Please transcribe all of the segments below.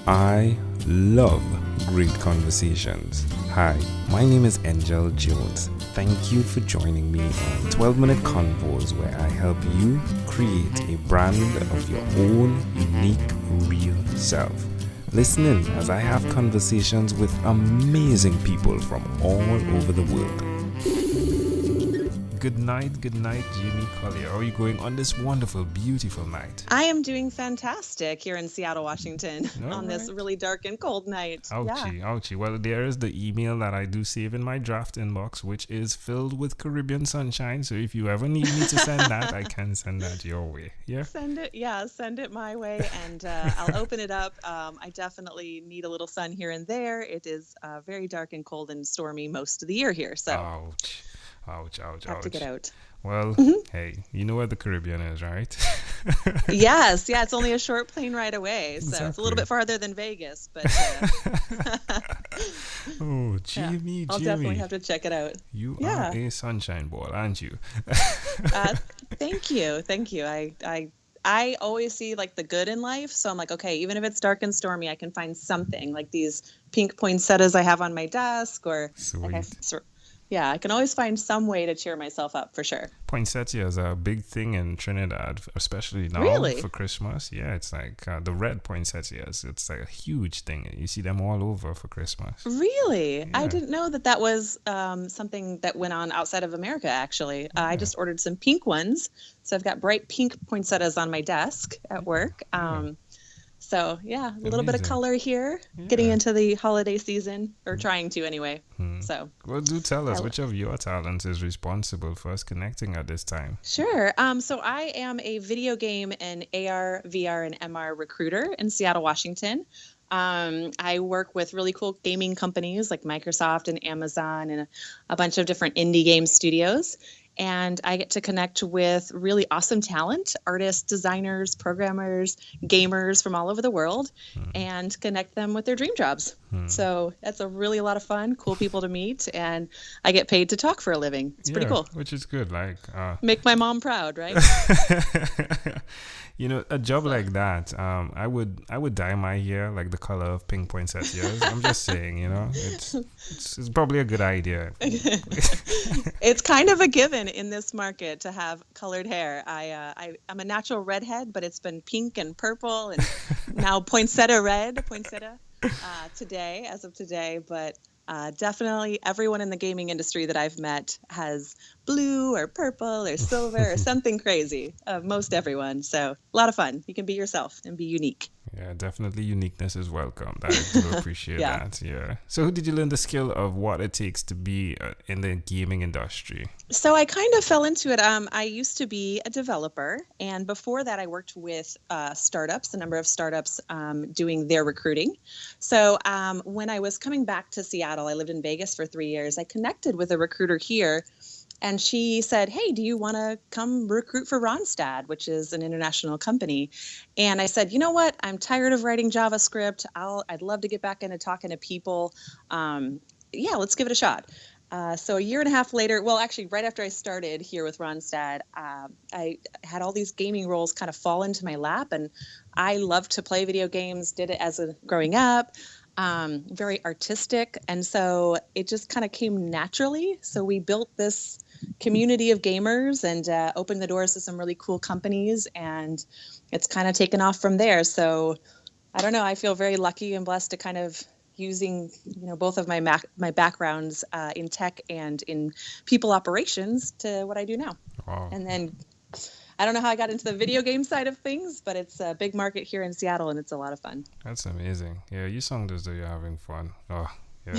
I love great conversations. Hi, my name is Angel Jones. Thank you for joining me on 12-minute convos where I help you create a brand of your own unique, real self. Listen in as I have conversations with amazing people from all over the world. Good night, Jamie Collyer. How are you going on this wonderful, beautiful night? I am doing fantastic here in Seattle, Washington, this really dark and cold night. Ouchie. Well, there is the email that I do save in my draft inbox, which is filled with Caribbean sunshine. So if you ever need me to send that, I can send that your way. Yeah? Send it my way, and I'll open it up. I definitely need a little sun here and there. It is very dark and cold and stormy most of the year here. So. Ouch. Have to get out. Well, Hey, you know where the Caribbean is, right? Yes, it's only a short plane ride away, so Exactly. It's a little bit farther than Vegas, but oh, Jamie, I'll definitely have to check it out. You are a sunshine ball, aren't you? Thank you. I always see like the good in life, so I'm like, okay, even if it's dark and stormy, I can find something like these pink poinsettias I have on my desk, or I can always find some way to cheer myself up for sure. Poinsettia is a big thing in Trinidad, especially now for Christmas. Yeah, it's like the red poinsettias. It's like a huge thing. You see them all over for Christmas. Really? Yeah. I didn't know that was something that went on outside of America, actually. Yeah. I just ordered some pink ones. So I've got bright pink poinsettias on my desk at work. So, a little bit of color here, getting into the holiday season, or trying to anyway. So, well, do tell us which of your talents is responsible for us connecting at this time. Sure. So I am a video game and AR, VR, and MR recruiter in Seattle, Washington. I work with really cool gaming companies like Microsoft and Amazon and a bunch of different indie game studios. And I get to connect with really awesome talent, artists, designers, programmers, gamers from all over the world, and connect them with their dream jobs. So that's a lot of fun, cool people to meet, and I get paid to talk for a living. It's pretty cool. Which is good. Make my mom proud, right? A job like that, I would dye my hair like the color of pink poinsettias. I'm just saying, it's probably a good idea. It's kind of a given in this market to have colored hair. I'm a natural redhead, but it's been pink and purple and now poinsettia as of today. But definitely everyone in the gaming industry that I've met has blue or purple or silver or something crazy. Most everyone. So a lot of fun. You can be yourself and be unique. Yeah, definitely uniqueness is welcomed. I do appreciate that. Yeah. So who did you learn the skill of what it takes to be in the gaming industry? So I kind of fell into it. I used to be a developer, and before that I worked with startups, a number of startups doing their recruiting. So when I was coming back to Seattle, I lived in Vegas for 3 years. I connected with a recruiter here. And she said, hey, do you want to come recruit for Randstad, which is an international company? And I said, you know what? I'm tired of writing JavaScript. I'd love to get back into talking to people. Let's give it a shot. So a year and a half later, well, actually, right after I started here with Randstad, I had all these gaming roles kind of fall into my lap. And I loved to play video games, did it growing up. Very artistic. And so it just kind of came naturally. So we built this community of gamers and opened the doors to some really cool companies. And it's kind of taken off from there. So I don't know. I feel very lucky and blessed to kind of using, both of my backgrounds in tech and in people operations to what I do now. Wow. And then I don't know how I got into the video game side of things, but it's a big market here in Seattle, and it's a lot of fun. That's amazing. Yeah, you sound as though you're having fun. Oh, yeah.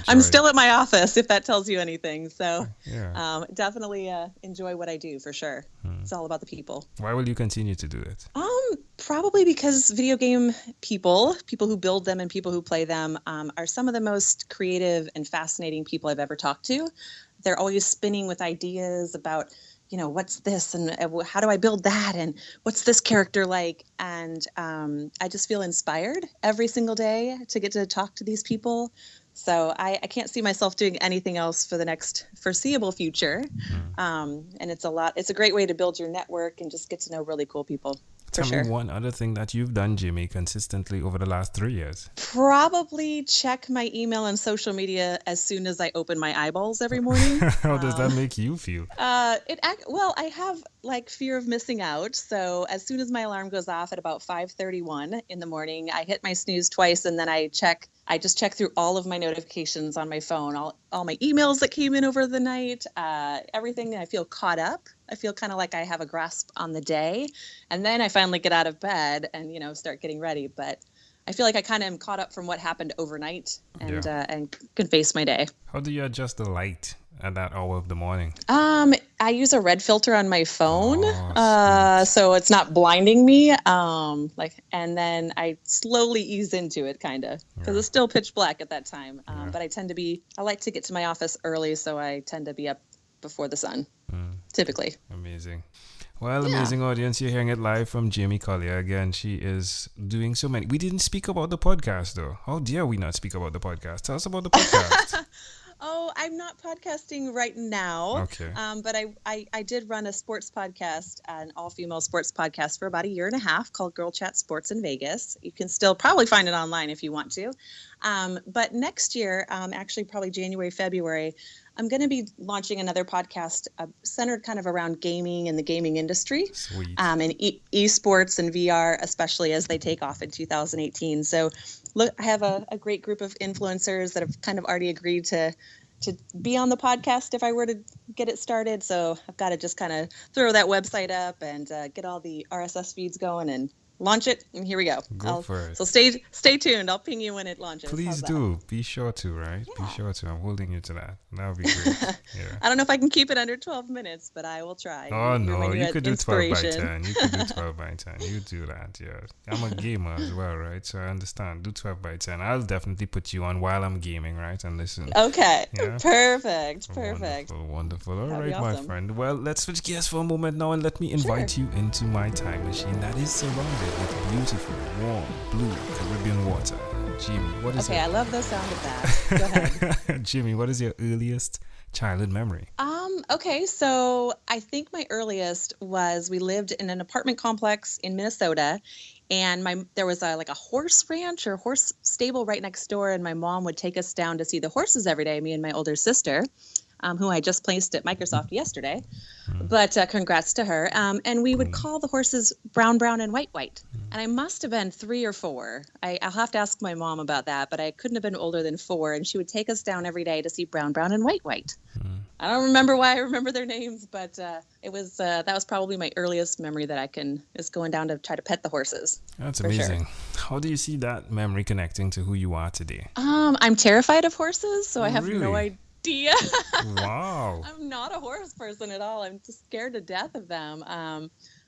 I'm still at my office, if that tells you anything. So definitely enjoy what I do, for sure. It's all about the people. Why will you continue to do it? Probably because video game people who build them and people who play them are some of the most creative and fascinating people I've ever talked to. They're always spinning with ideas about what's this and how do I build that and what's this character like? And I just feel inspired every single day to get to talk to these people. So I can't see myself doing anything else for the next foreseeable future. And it's a great way to build your network and just get to know really cool people. Tell sure. me one other thing that you've done, Jimmy, consistently over the last 3 years. Probably check my email and social media as soon as I open my eyeballs every morning. How does that make you feel? Well, I have like fear of missing out. So as soon as my alarm goes off at about 5:31 in the morning, I hit my snooze twice, and then I just check through all of my notifications on my phone, all my emails that came in over the night, everything. I feel caught up. I feel kind of like I have a grasp on the day. And then I finally get out of bed and, start getting ready. But I feel like I kind of am caught up from what happened overnight and can face my day. How do you adjust the light at that hour of the morning? I use a red filter on my phone, Oh, so it's not blinding me. And then I slowly ease into it, kind of, because it's still pitch black at that time. But I like to get to my office early, so I tend to be up before the sun, typically. Amazing. Well, amazing audience, you're hearing it live from Jamie Collyer. Again, she is doing so many. We didn't speak about the podcast, though. How dare we not speak about the podcast? Tell us about the podcast. Oh, I'm not podcasting right now. Okay. But I did run a sports podcast, an all-female sports podcast for about a year and a half called Girl Chat Sports in Vegas. You can still probably find it online if you want to. But next year, actually probably January, February, I'm going to be launching another podcast centered kind of around gaming and the gaming industry. Sweet. And eSports and VR, especially as they take off in 2018. So look, I have a great group of influencers that have kind of already agreed to be on the podcast if I were to get it started. So I've got to just kind of throw that website up and get all the RSS feeds going and launch it, and here we go. Go for it. So stay tuned. I'll ping you when it launches. Please do. Be sure to, right? Yeah. Be sure to. I'm holding you to that. That would be great. Yeah. I don't know if I can keep it under 12 minutes, but I will try. Oh, no. You could do 12 by inspiration. 10. You could do 12 by 10. You do that, yeah. I'm a gamer as well, right? So I understand. Do 12 by 10. I'll definitely put you on while I'm gaming, right? And listen. Okay. Yeah. Perfect. Wonderful. All That'd right, be my awesome. friend. Well, let's switch gears for a moment now and let me invite you into my time machine that is surrounded with beautiful, warm, blue Caribbean water. Jimmy, what is I love the sound of that. Go ahead. Jimmy, what is your earliest childhood memory? Okay, so I think my earliest was we lived in an apartment complex in Minnesota, and there was a horse ranch or horse stable right next door, and my mom would take us down to see the horses every day, me and my older sister, who I just placed at Microsoft yesterday. But congrats to her. And we would call the horses Brown, Brown, and White, White. And I must have been 3 or 4. I'll have to ask my mom about that, but I couldn't have been older than 4. And she would take us down every day to see Brown, Brown, and White, White. I don't remember why I remember their names, but it was that was probably my earliest memory that I can is going down to try to pet the horses. That's for amazing. Sure. How do you see that memory connecting to who you are today? I'm terrified of horses, so I have no Really? idea. Wow. I'm not a horse person at all. I'm just scared to death of them.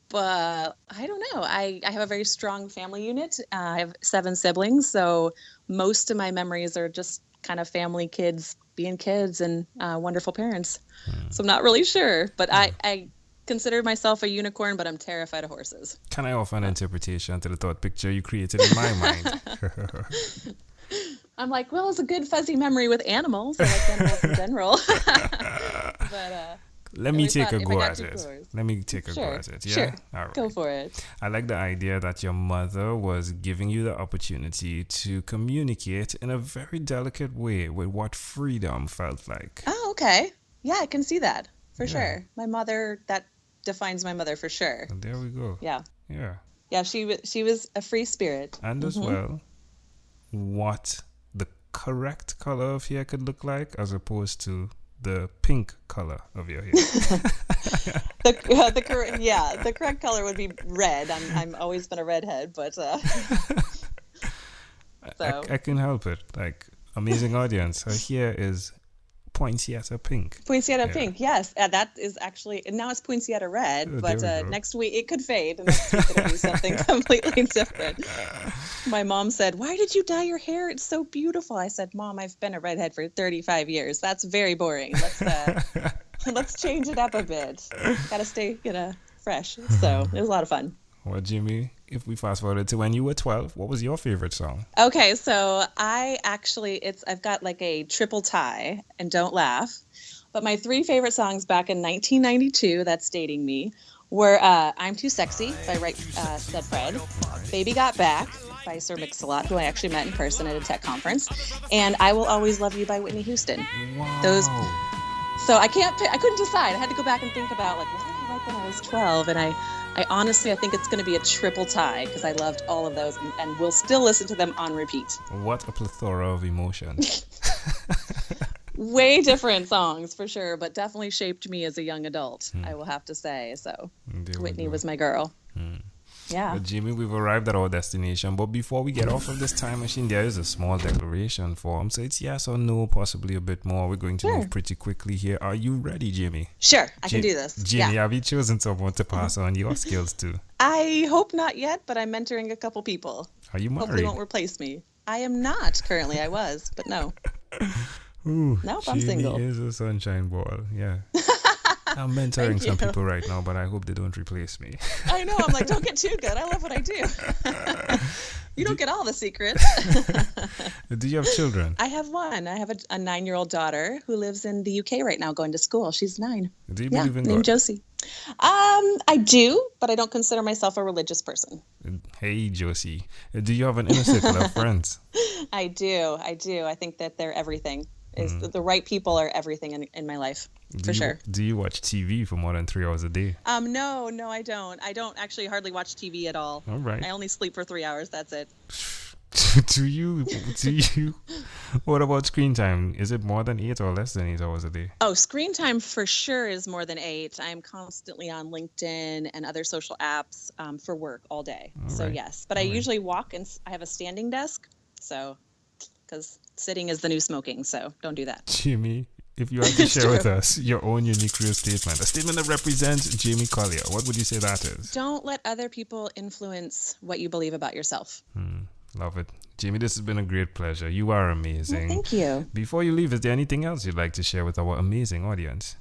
But I don't know. I have a very strong family unit. I have 7 siblings, so most of my memories are just kind of family, kids, being kids, and wonderful parents. So I'm not really sure. But I consider myself a unicorn, but I'm terrified of horses. Can I offer an interpretation to the thought picture you created in my mind? I'm like, well, it's a good fuzzy memory with animals. I like animals in general. But Let me take a if I go got at 2 it. crores. Let me take a go Sure, at it. Yeah? sure. All right. Go for it. I like the idea that your mother was giving you the opportunity to communicate in a very delicate way with what freedom felt like. Oh, okay. Yeah, I can see that for Yeah. sure. My mother, that defines my mother for sure. And there we go. Yeah. Yeah. Yeah, she was a free spirit. And as well, what the correct color of hair could look like as opposed to the pink color of your hair. The correct color would be red. I'm always been a redhead, but so I can help it. Like, amazing audience. Her hair is poinsettia pink. Poinsettia pink, yes. That is actually, and now it's poinsettia red, Oh, but there we go. next week it could fade, and next week it'll be something completely different. My mom said, "Why did you dye your hair? It's so beautiful." I said, "Mom, I've been a redhead for 35 years. That's very boring. Let's change it up a bit. Got to stay, fresh." So it was a lot of fun. Well, Jimmy, if we fast forward to when you were 12, what was your favorite song? Okay, so I've got like a triple tie, and don't laugh. But my 3 favorite songs back in 1992, that's dating me, were I'm Too Sexy by Right Said Fred, Baby Got Back by Sir Mix-a-Lot, who I actually met in person at a tech conference, and I Will Always Love You by Whitney Houston. Wow. So I couldn't decide. I had to go back and think about, like, what did I like when I was 12? And I honestly, I think it's going to be a triple tie because I loved all of those and will still listen to them on repeat. What a plethora of emotions. Way different songs for sure, but definitely shaped me as a young adult, I will have to say. So Whitney was my girl. Yeah. But Jamie, we've arrived at our destination. But before we get off of this time machine, there is a small declaration form. So it's yes or no, possibly a bit more. We're going to move pretty quickly here. Are you ready, Jamie? Sure, I can do this. Jamie, have you chosen someone to pass on your skills to? I hope not yet, but I'm mentoring a couple people. Are you married? Hopefully won't replace me. I am not currently. I was, but no. Ooh, Nope, I'm single. Jamie is a sunshine ball. Yeah. I'm mentoring some people right now, but I hope they don't replace me. I know. I'm like, don't get too good. I love what I do. You don't get all the secrets. Do you have children? I have one. I have a 9-year-old daughter who lives in the UK right now going to school. She's 9. Do you believe in named God? Josie. I do, but I don't consider myself a religious person. Hey, Josie. Do you have an inner circle of friends? I do. I think that they're everything. The right people are everything in my life, for sure. Do you watch TV for more than 3 hours a day? No, I don't. I don't actually hardly watch TV at all. All right. I only sleep for 3 hours. That's it. Do you? What about screen time? Is it more than 8 or less than 8 hours a day? Oh, screen time for sure is more than 8. I'm constantly on LinkedIn and other social apps for work all day. So yes, but I usually walk and I have a standing desk. So, because sitting is the new smoking, so don't do that. Jamie, if you had to share with us your own unique real statement, a statement that represents Jamie Collyer, what would you say that is? Don't let other people influence what you believe about yourself. Love it. Jamie, this has been a great pleasure. You are amazing. Well, thank you. Before you leave, is there anything else you'd like to share with our amazing audience?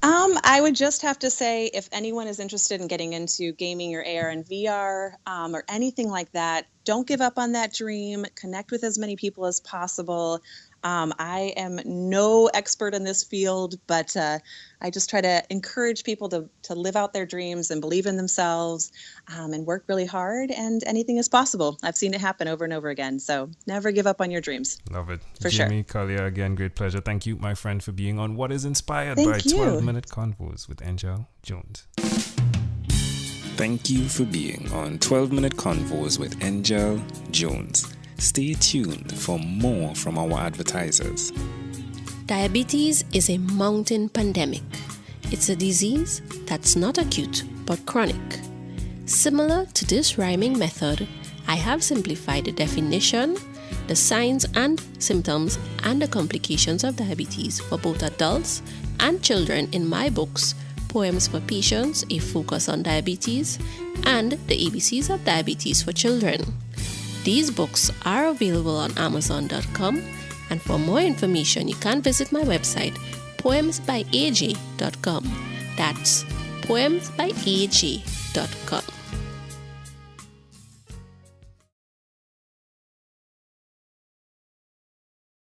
I would just have to say, if anyone is interested in getting into gaming or AR and VR or anything like that, don't give up on that dream. Connect with as many people as possible. I am no expert in this field, but I just try to encourage people to live out their dreams and believe in themselves and work really hard, and anything is possible. I've seen it happen over and over again. So never give up on your dreams. Love it. For sure. Jamie Collyer, again, great pleasure. Thank you, my friend, for being on What is Inspired by 12-Minute Convos with Angel Jones. Thank you for being on 12-Minute Convos with Angel Jones. Stay tuned for more from our advertisers. Diabetes is a mountain pandemic. It's a disease that's not acute but chronic. Similar to this rhyming method, I have simplified the definition, the signs and symptoms, and the complications of diabetes for both adults and children in my books, Poems for Patients, A Focus on Diabetes, and The ABCs of Diabetes for Children. These books are available on Amazon.com, and for more information, you can visit my website, poemsbyaj.com. That's poemsbyaj.com.